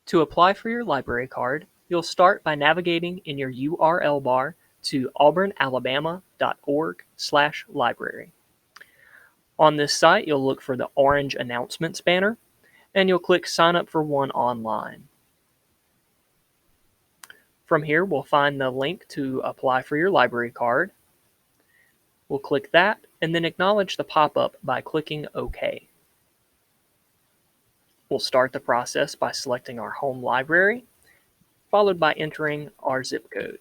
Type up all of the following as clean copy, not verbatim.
To apply for your library card, you'll start by navigating in your URL bar to auburnalabama.org/library. On this site, you'll look for the orange announcements banner, and you'll click Sign Up for One online. From here, we'll find the link to apply for your library card. We'll click that, and then acknowledge the pop-up by clicking OK. We'll start the process by selecting our home library, followed by entering our zip code.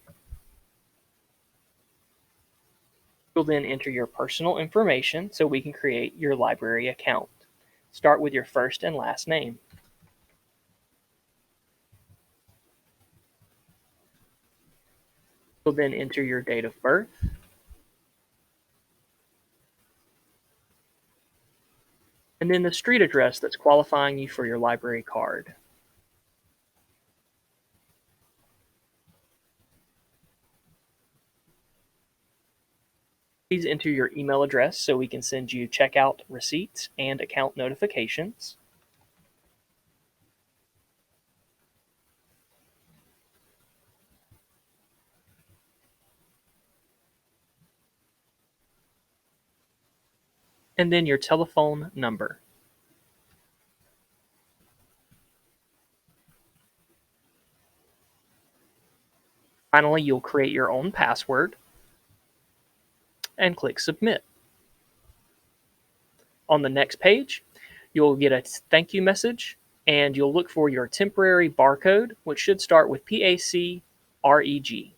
You'll then enter your personal information so we can create your library account. Start with your first and last name. You'll then enter your date of birth, and then the street address that's qualifying you for your library card. Please enter your email address so we can send you checkout receipts and account notifications. And then your telephone number. Finally, you'll create your own password and click Submit. On the next page, you'll get a thank you message, and you'll look for your temporary barcode, which should start with PACREG.